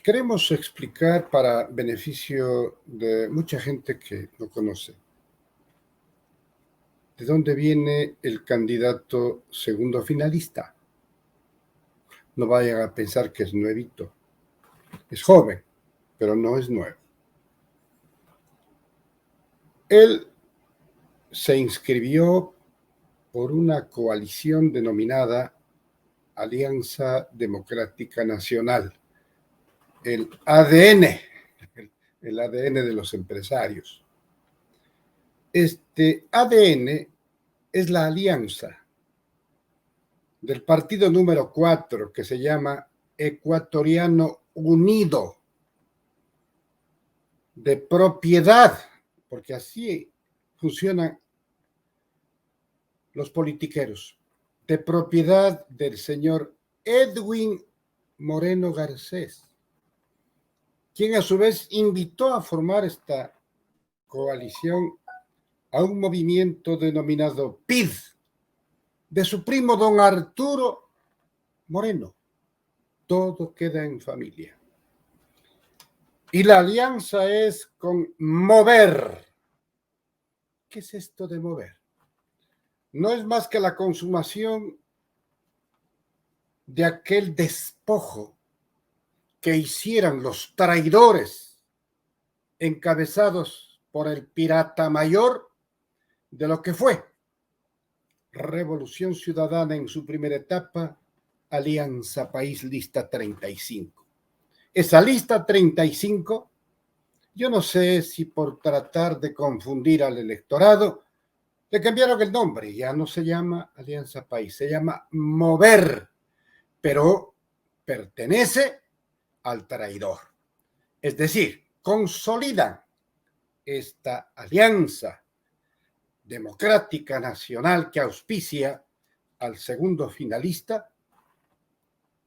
Queremos explicar para beneficio de mucha gente que no conoce de dónde viene el candidato segundo finalista. No vayan a pensar que es nuevito. Es joven, pero no es nuevo. Él se inscribió por una coalición denominada Alianza Democrática Nacional, el ADN, el ADN de los empresarios. Este ADN es la alianza del partido número 4, que se llama Ecuatoriano Unido, de propiedad, porque así funcionan los politiqueros, de propiedad del señor Edwin Moreno Garcés, quien a su vez invitó a formar esta coalición a un movimiento denominado PID, de su primo don Arturo Moreno. Todo queda en familia. Y la alianza es con Mover. ¿Qué es esto de mover? No es más que la consumación de aquel despojo que hicieran los traidores encabezados por el pirata mayor de lo que fue Revolución Ciudadana en su primera etapa, Alianza País Lista 35. Esa lista 35, yo no sé si por tratar de confundir al electorado, le cambiaron el nombre, ya no se llama Alianza País, se llama Mover, pero pertenece al traidor. Es decir, consolidan esta alianza democrática nacional que auspicia al segundo finalista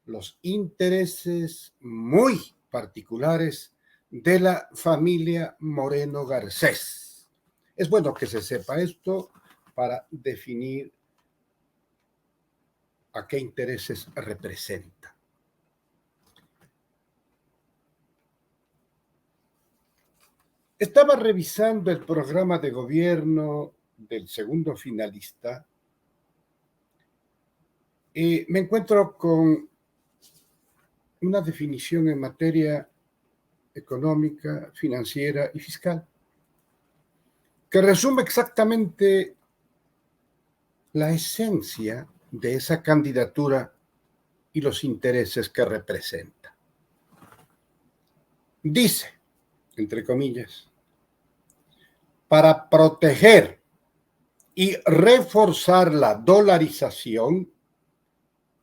los intereses muy particulares de la familia Moreno Garcés. Es bueno que se sepa esto para definir a qué intereses representa. Estaba revisando el programa de gobierno del segundo finalista y me encuentro con una definición en materia económica, financiera y fiscal que resume exactamente la esencia de esa candidatura y los intereses que representa. Dice, entre comillas, para proteger y reforzar la dolarización,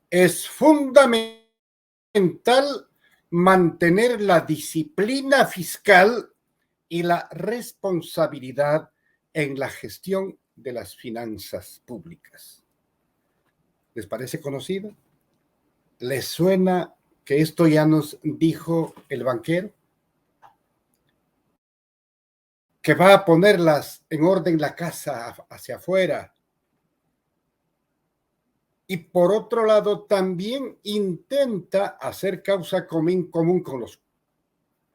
es fundamental mantener la disciplina fiscal y la responsabilidad en la gestión de las finanzas públicas. ¿Les parece conocido? ¿Les suena que esto ya nos dijo el banquero? Que va a ponerlas en orden la casa hacia afuera. Y por otro lado, también intenta hacer causa común con los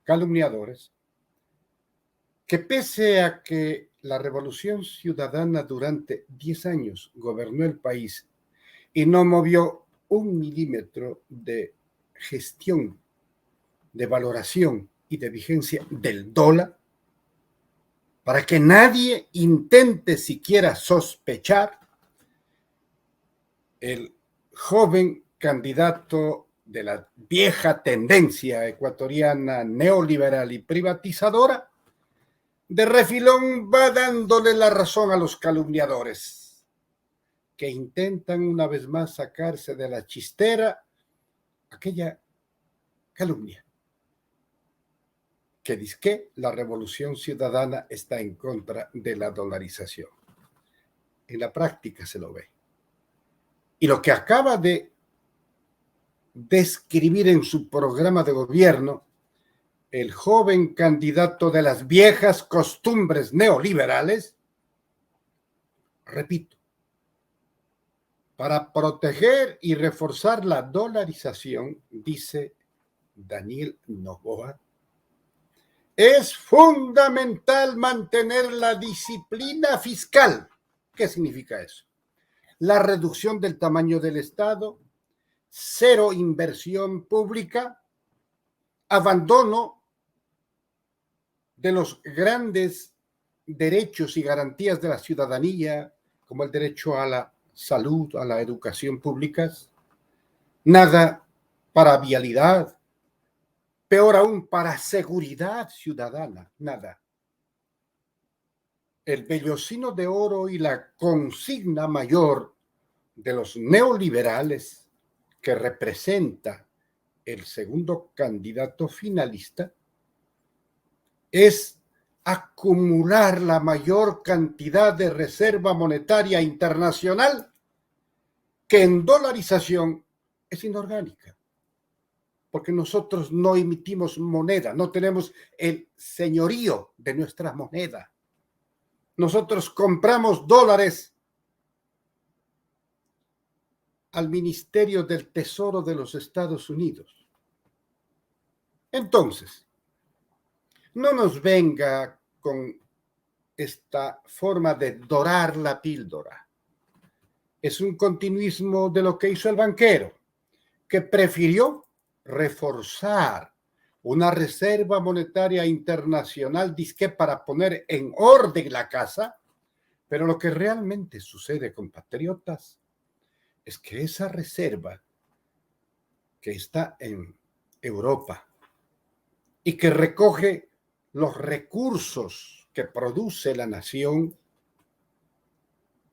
calumniadores, que pese a que la Revolución Ciudadana durante 10 años gobernó el país y no movió 1 milímetro de gestión, de valoración y de vigencia del dólar, para que nadie intente siquiera sospechar, el joven candidato de la vieja tendencia ecuatoriana neoliberal y privatizadora, de refilón va dándole la razón a los calumniadores, que intentan una vez más sacarse de la chistera aquella calumnia que dice que la Revolución Ciudadana está en contra de la dolarización. En la práctica se lo ve. Y lo que acaba de describir en su programa de gobierno el joven candidato de las viejas costumbres neoliberales, repito, para proteger y reforzar la dolarización, dice Daniel Noboa, es fundamental mantener la disciplina fiscal. ¿Qué significa eso? La reducción del tamaño del Estado, cero inversión pública, abandono de los grandes derechos y garantías de la ciudadanía, como el derecho a la salud, a la educación públicas, nada para vialidad, peor aún para seguridad ciudadana, nada. El vellocino de oro y la consigna mayor de los neoliberales que representa el segundo candidato finalista es acumular la mayor cantidad de reserva monetaria internacional que en dolarización es inorgánica, porque nosotros no emitimos moneda, no tenemos el señorío de nuestra moneda. Nosotros compramos dólares al Ministerio del Tesoro de los Estados Unidos. Entonces, no nos venga con esta forma de dorar la píldora. Es un continuismo de lo que hizo el banquero, que prefirió reforzar una reserva monetaria internacional disque para poner en orden la casa, pero lo que realmente sucede, compatriotas, es que esa reserva que está en Europa y que recoge los recursos que produce la nación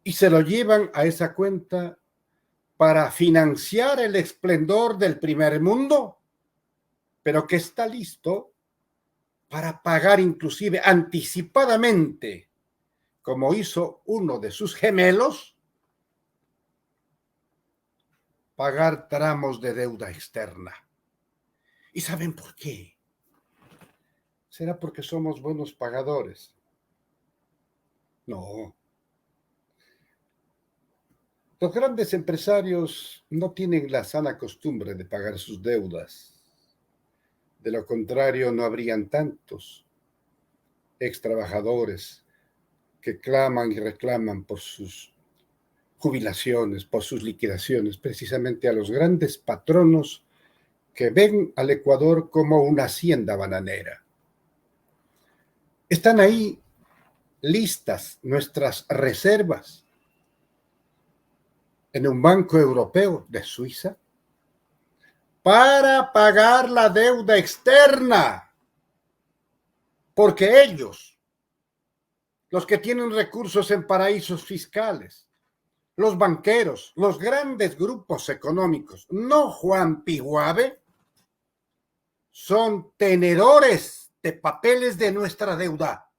y se lo llevan a esa cuenta para financiar el esplendor del primer mundo, pero que está listo para pagar inclusive anticipadamente, como hizo uno de sus gemelos, pagar tramos de deuda externa. ¿Y saben por qué? ¿Será porque somos buenos pagadores? No. Los grandes empresarios no tienen la sana costumbre de pagar sus deudas. De lo contrario, no habrían tantos extrabajadores que claman y reclaman por sus jubilaciones, por sus liquidaciones, precisamente a los grandes patronos que ven al Ecuador como una hacienda bananera. Están ahí listas nuestras reservas en un banco europeo de Suiza para pagar la deuda externa, porque ellos, los que tienen recursos en paraísos fiscales, los banqueros, los grandes grupos económicos, no Juan Piguave, son tenedores de papeles de nuestra deuda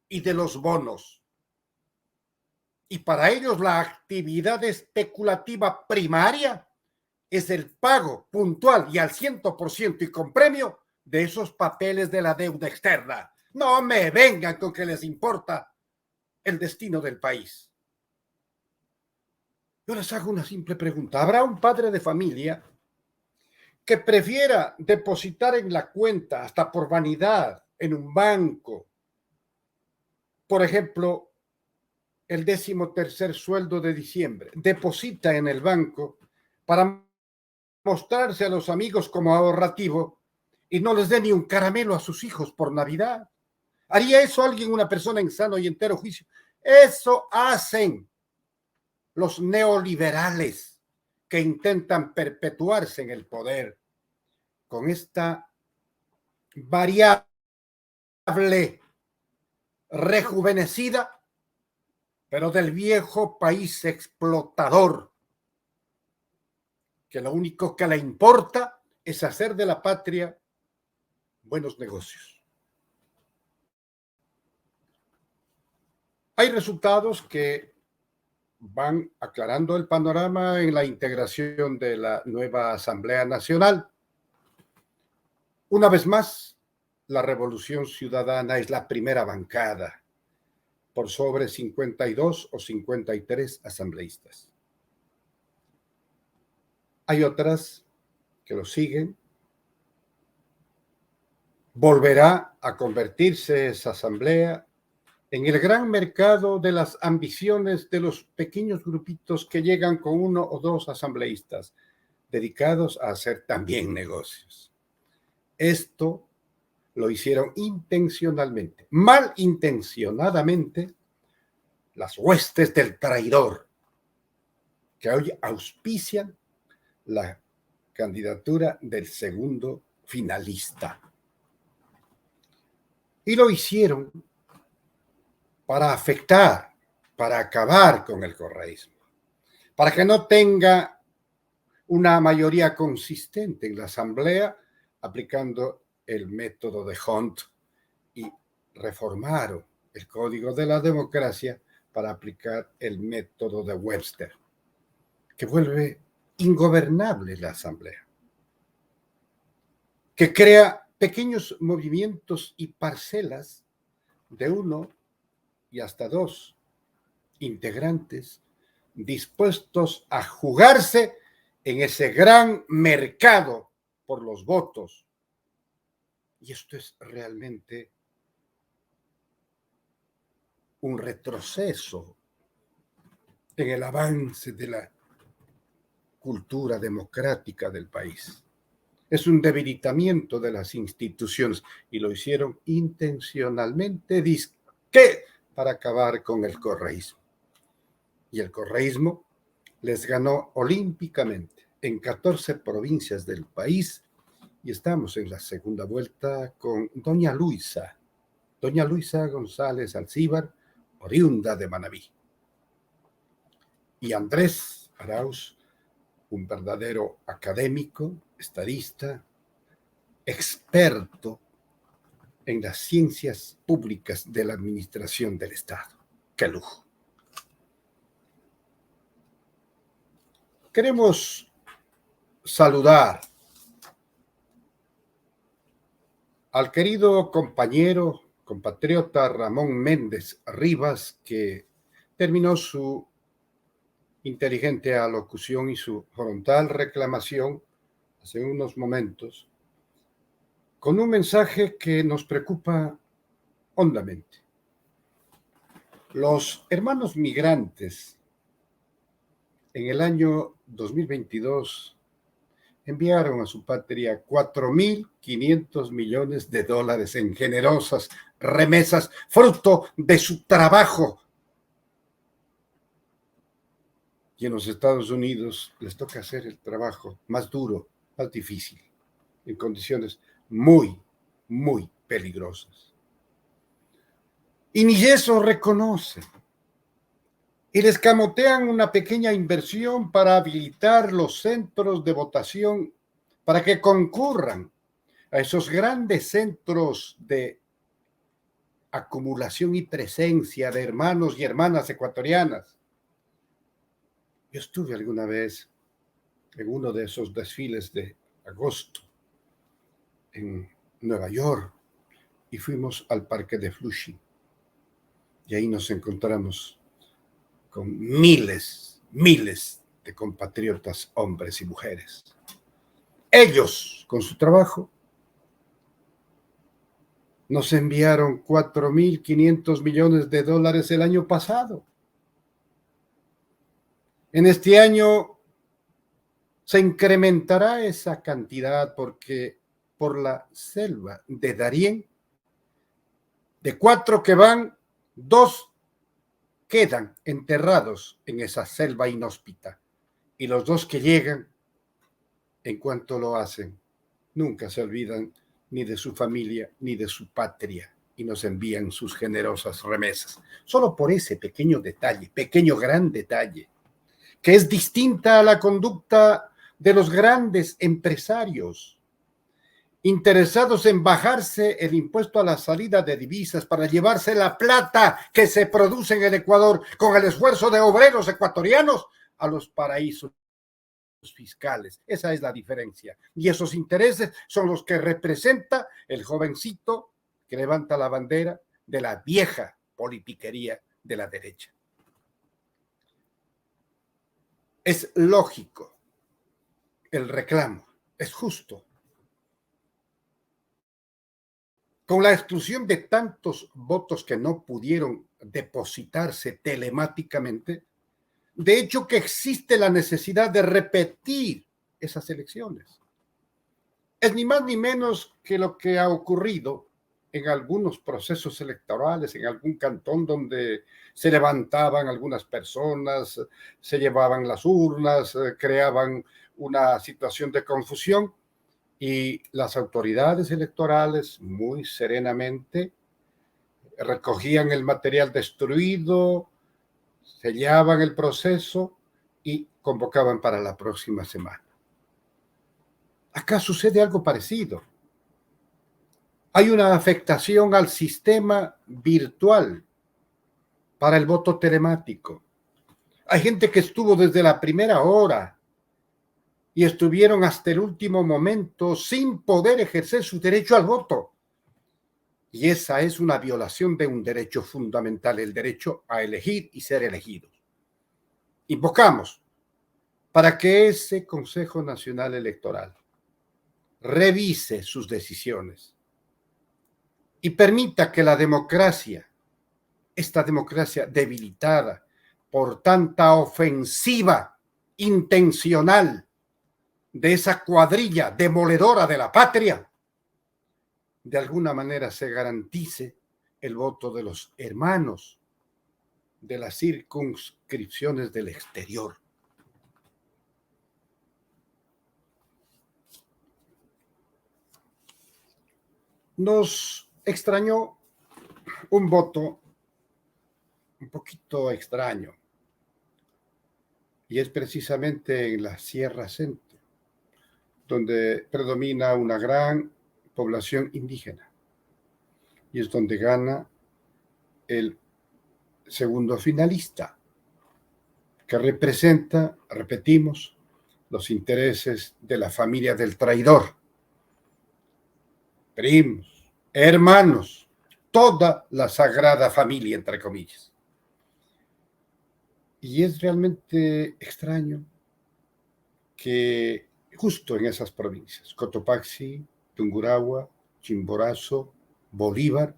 y de los bonos. Y para ellos la actividad especulativa primaria es el pago puntual y al 100% y con premio de esos papeles de la deuda externa. No me vengan con que les importa el destino del país. Yo les hago una simple pregunta. ¿Habrá un padre de familia que prefiera depositar en la cuenta, hasta por vanidad, en un banco, por ejemplo, el 13º sueldo de diciembre, deposita en el banco para mostrarse a los amigos como ahorrativo y no les dé ni un caramelo a sus hijos por Navidad? ¿Haría eso alguien, una persona en sano y entero juicio? Eso hacen los neoliberales que intentan perpetuarse en el poder con esta variable rejuvenecida, pero del viejo país explotador, que lo único que le importa es hacer de la patria buenos negocios. Hay resultados que van aclarando el panorama en la integración de la nueva Asamblea Nacional. Una vez más, la Revolución Ciudadana es la primera bancada por sobre 52 o 53 asambleístas. Hay otras que lo siguen, Volverá a convertirse esa asamblea en el gran mercado de las ambiciones de los pequeños grupitos que llegan con uno o dos asambleístas dedicados a hacer también negocios. Esto lo hicieron intencionalmente, malintencionadamente, las huestes del traidor, que hoy auspician la candidatura del segundo finalista. Y lo hicieron para afectar, para acabar con el correísmo, para que no tenga una mayoría consistente en la Asamblea, aplicando el método de Hunt, y reformaron el Código de la Democracia para aplicar el método de Webster, que vuelve ingobernable la Asamblea, que crea pequeños movimientos y parcelas de uno y hasta dos integrantes dispuestos a jugarse en ese gran mercado por los votos. Y esto es realmente un retroceso en el avance de la cultura democrática del país. Es un debilitamiento de las instituciones y lo hicieron intencionalmente, ¿qué? Para acabar con el correísmo. Y el correísmo les ganó olímpicamente en 14 provincias del país y estamos en la segunda vuelta con doña Luisa González Alcíbar, oriunda de Manabí, y Andrés Arauz, un verdadero académico, estadista, experto en las ciencias públicas de la administración del Estado. ¡Qué lujo! Queremos saludar al querido compañero, compatriota Ramón Méndez Rivas, que terminó su inteligente alocución y su frontal reclamación hace unos momentos con un mensaje que nos preocupa hondamente. Los hermanos migrantes en el año 2022 enviaron a su patria 4.500 millones de dólares en generosas remesas, fruto de su trabajo. Y en los Estados Unidos les toca hacer el trabajo más duro, más difícil, en condiciones muy, muy peligrosas. Y ni eso reconocen. Y les camotean una pequeña inversión para habilitar los centros de votación para que concurran a esos grandes centros de acumulación y presencia de hermanos y hermanas ecuatorianas. Yo estuve alguna vez en uno de esos desfiles de agosto en Nueva York y fuimos al parque de Flushing y ahí nos encontramos con miles de compatriotas, hombres y mujeres. Ellos, con su trabajo, nos enviaron 4.500 millones de dólares el año pasado. En este año se incrementará esa cantidad porque por la selva de Darién, de 4 que van, 2 quedan enterrados en esa selva inhóspita. Y los 2 que llegan, en cuanto lo hacen, nunca se olvidan ni de su familia ni de su patria y nos envían sus generosas remesas. Solo por ese pequeño detalle, pequeño gran detalle, que es distinta a la conducta de los grandes empresarios interesados en bajarse el impuesto a la salida de divisas para llevarse la plata que se produce en el Ecuador con el esfuerzo de obreros ecuatorianos a los paraísos fiscales. Esa es la diferencia. Y esos intereses son los que representa el jovencito que levanta la bandera de la vieja politiquería de la derecha. Es lógico el reclamo, es justo. con la exclusión de tantos votos que no pudieron depositarse telemáticamente, de hecho que existe la necesidad de repetir esas elecciones. Es ni más ni menos que lo que ha ocurrido en algunos procesos electorales, en algún cantón donde se levantaban algunas personas, se llevaban las urnas, creaban una situación de confusión y las autoridades electorales muy serenamente recogían el material destruido, sellaban el proceso y convocaban para la próxima semana. Acá sucede algo parecido. Hay una afectación al sistema virtual para el voto telemático. Hay gente que estuvo desde la primera hora y estuvieron hasta el último momento sin poder ejercer su derecho al voto. Y esa es una violación de un derecho fundamental, el derecho a elegir y ser elegidos. Invocamos para que ese Consejo Nacional Electoral revise sus decisiones y permita que la democracia, esta democracia debilitada por tanta ofensiva intencional de esa cuadrilla demoledora de la patria, de alguna manera se garantice el voto de los hermanos de las circunscripciones del exterior. Nos extrañó un voto un poquito extraño, y es precisamente en la Sierra Centro, donde predomina una gran población indígena, y es donde gana el segundo finalista, que representa, repetimos, los intereses de la familia del traidor, primos, hermanos, toda la sagrada familia, entre comillas. Y es realmente extraño que justo en esas provincias, Cotopaxi, Tungurahua, Chimborazo, Bolívar,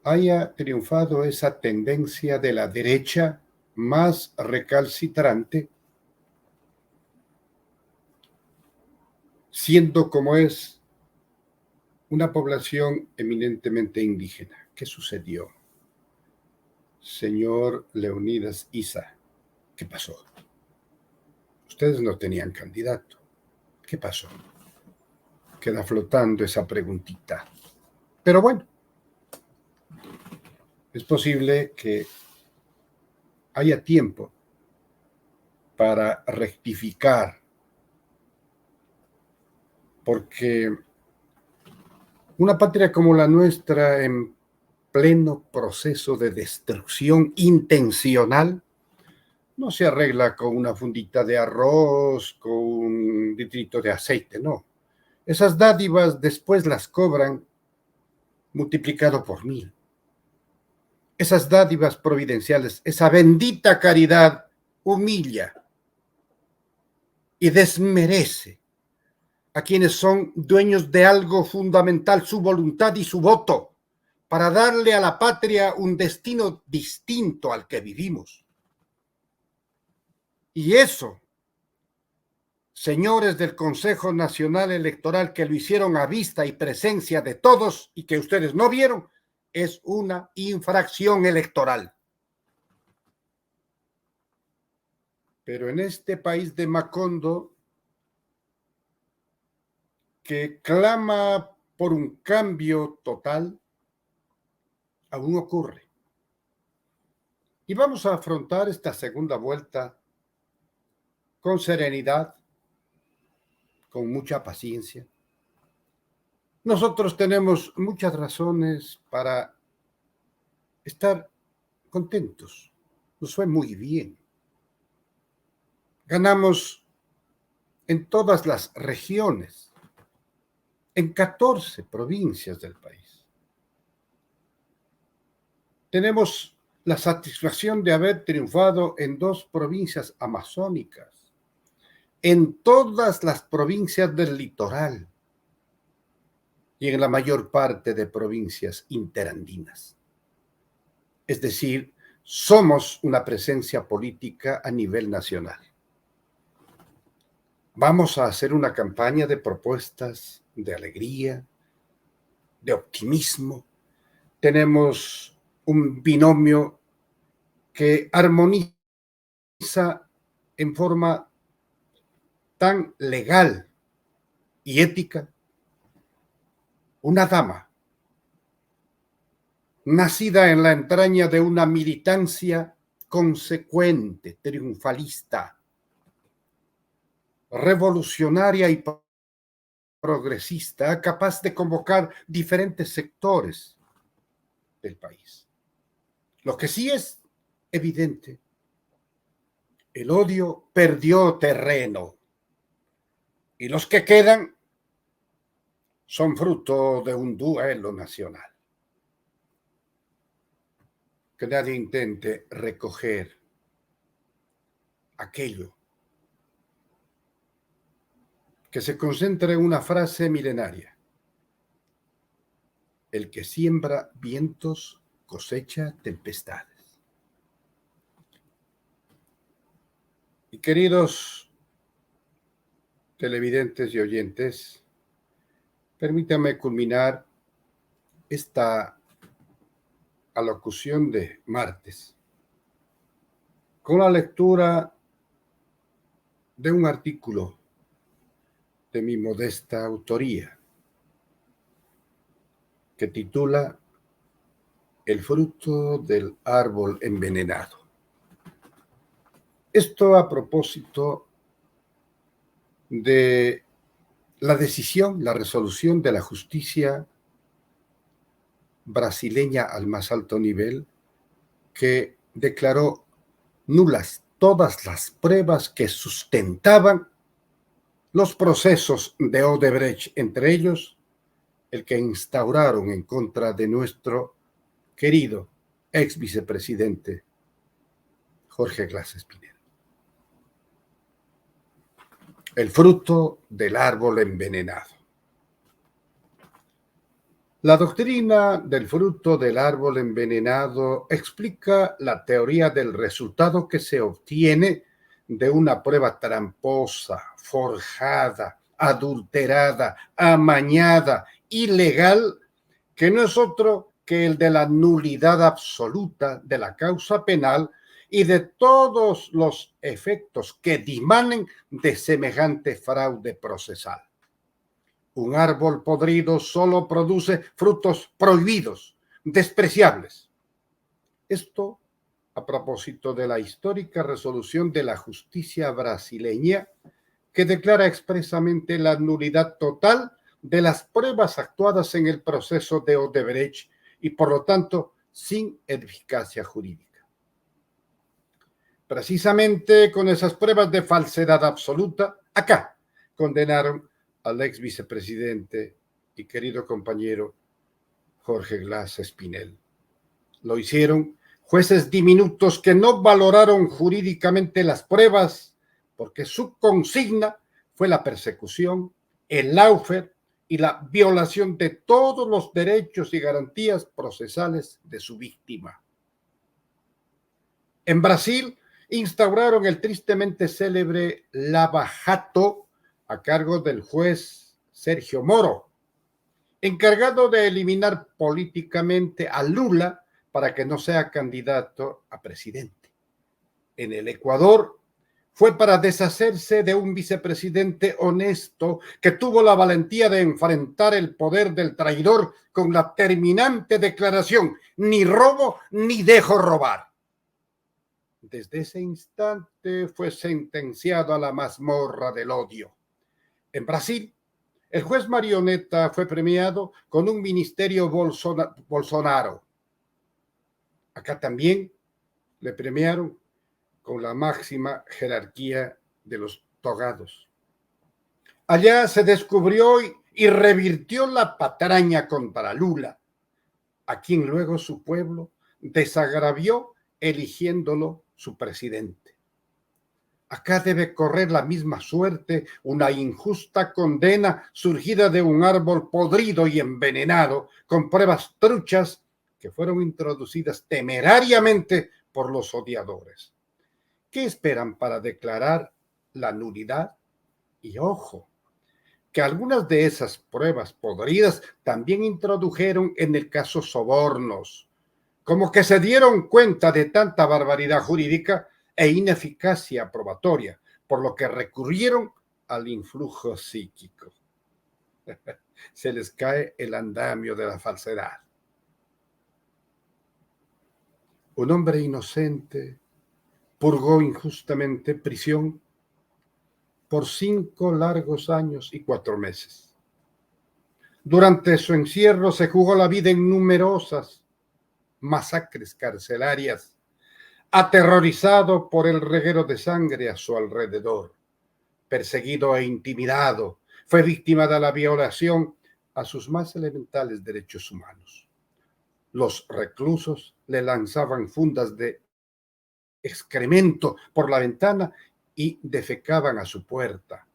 haya triunfado esa tendencia de la derecha más recalcitrante, siendo como es una población eminentemente indígena. ¿Qué sucedió? Señor Leonidas Issa, ¿qué pasó? Ustedes no tenían candidato. ¿Qué pasó? Queda flotando esa preguntita. Pero bueno, es posible que haya tiempo para rectificar, porque una patria como la nuestra, en pleno proceso de destrucción intencional, no se arregla con una fundita de arroz, con un litrito de aceite, no. Esas dádivas después las cobran multiplicado por 1000. Esas dádivas providenciales, esa bendita caridad humilla y desmerece a quienes son dueños de algo fundamental, su voluntad y su voto, para darle a la patria un destino distinto al que vivimos. Y eso, señores del Consejo Nacional Electoral, que lo hicieron a vista y presencia de todos y que ustedes no vieron, es una infracción electoral. Pero en este país de Macondo, que clama por un cambio total, aún ocurre. Y vamos a afrontar esta segunda vuelta con serenidad, con mucha paciencia. Nosotros tenemos muchas razones para estar contentos. Nos fue muy bien. Ganamos en todas las regiones, en 14 provincias del país. Tenemos la satisfacción de haber triunfado en 2 provincias amazónicas, en todas las provincias del litoral y en la mayor parte de provincias interandinas. Es decir, somos una presencia política a nivel nacional. Vamos a hacer una campaña de propuestas, de alegría, de optimismo. Tenemos un binomio que armoniza en forma tan legal y ética una dama nacida en la entraña de una militancia consecuente, triunfalista, revolucionaria y progresista, capaz de convocar diferentes sectores del país. Lo que sí es evidente, el odio perdió terreno y los que quedan son fruto de un duelo nacional. Que nadie intente recoger aquello que se concentra en una frase milenaria: el que siembra vientos cosecha tempestades. Y queridos televidentes y oyentes, permítanme culminar esta alocución de martes con la lectura de un artículo de mi modesta autoría que titula El fruto del árbol envenenado. Esto a propósito de la decisión, la resolución de la justicia brasileña al más alto nivel, que declaró nulas todas las pruebas que sustentaban los procesos de Odebrecht, entre ellos el que instauraron en contra de nuestro querido ex vicepresidente Jorge Glass Espinel. El fruto del árbol envenenado. La doctrina del fruto del árbol envenenado explica la teoría del resultado que se obtiene de una prueba tramposa, forjada, adulterada, amañada, ilegal, que no es otro que el de la nulidad absoluta de la causa penal y de todos los efectos que dimanen de semejante fraude procesal. Un árbol podrido solo produce frutos prohibidos, despreciables. Esto a propósito de la histórica resolución de la justicia brasileña que declara expresamente la nulidad total de las pruebas actuadas en el proceso de Odebrecht y por lo tanto sin eficacia jurídica. Precisamente con esas pruebas de falsedad absoluta, acá condenaron al ex vicepresidente y querido compañero Jorge Glass Espinel. Lo hicieron jueces diminutos que no valoraron jurídicamente las pruebas porque su consigna fue la persecución, el lawfare y la violación de todos los derechos y garantías procesales de su víctima. En Brasil instauraron el tristemente célebre Lava Jato a cargo del juez Sergio Moro, encargado de eliminar políticamente a Lula para que no sea candidato a presidente. En el Ecuador fue para deshacerse de un vicepresidente honesto que tuvo la valentía de enfrentar el poder del traidor con la terminante declaración: ni robo ni dejo robar. Desde ese instante fue sentenciado a la mazmorra del odio. En Brasil, el juez marioneta fue premiado con un ministerio Bolsonaro. Acá también le premiaron con la máxima jerarquía de los togados. Allá se descubrió y revirtió la patraña contra Lula, a quien luego su pueblo desagravió eligiéndolo su presidente. Acá debe correr la misma suerte, una injusta condena surgida de un árbol podrido y envenenado, con pruebas truchas que fueron introducidas temerariamente por los odiadores. ¿Qué esperan para declarar la nulidad? Y ojo, que algunas de esas pruebas podridas también introdujeron en el caso sobornos, como que se dieron cuenta de tanta barbaridad jurídica e ineficacia probatoria, por lo que recurrieron al influjo psíquico. Se les cae el andamio de la falsedad. Un hombre inocente purgó injustamente prisión por 5 largos años y 4 meses. Durante su encierro se jugó la vida en numerosas masacres carcelarias, aterrorizado por el reguero de sangre a su alrededor, perseguido e intimidado, fue víctima de la violación a sus más elementales derechos humanos. Los reclusos le lanzaban fundas de excremento por la ventana y defecaban a su puerta.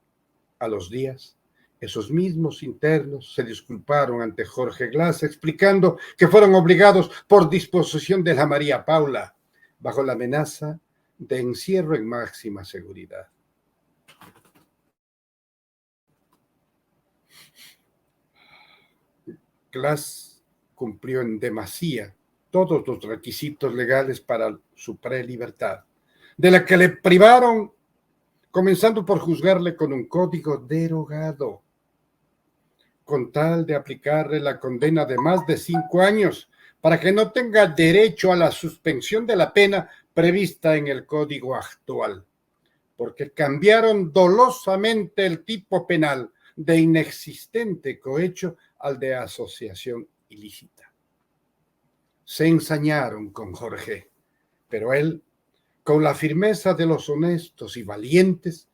A los días, esos mismos internos se disculparon ante Jorge Glass, explicando que fueron obligados por disposición de la María Paula, bajo la amenaza de encierro en máxima seguridad. Glass cumplió en demasía todos los requisitos legales para su prelibertad, de la que le privaron, comenzando por juzgarle con un código derogado, con tal de aplicarle la condena de más de 5 años para que no tenga derecho a la suspensión de la pena prevista en el código actual, porque cambiaron dolosamente el tipo penal de inexistente cohecho al de asociación ilícita. Se ensañaron con Jorge, pero él, con la firmeza de los honestos y valientes,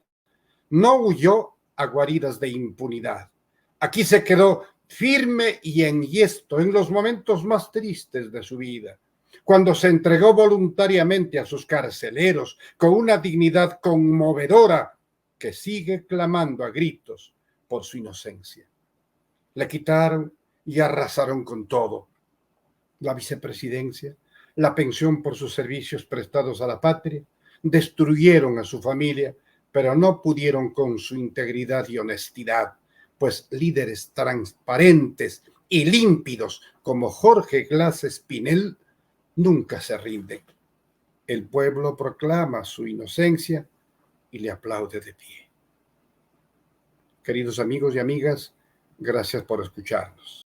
no huyó a guaridas de impunidad. Aquí se quedó firme y enhiesto en los momentos más tristes de su vida, cuando se entregó voluntariamente a sus carceleros con una dignidad conmovedora que sigue clamando a gritos por su inocencia. Le quitaron y arrasaron con todo: la vicepresidencia, la pensión por sus servicios prestados a la patria, destruyeron a su familia, pero no pudieron con su integridad y honestidad, pues líderes transparentes y límpidos como Jorge Glass Espinel nunca se rinden. El pueblo proclama su inocencia y le aplaude de pie. Queridos amigos y amigas, gracias por escucharnos.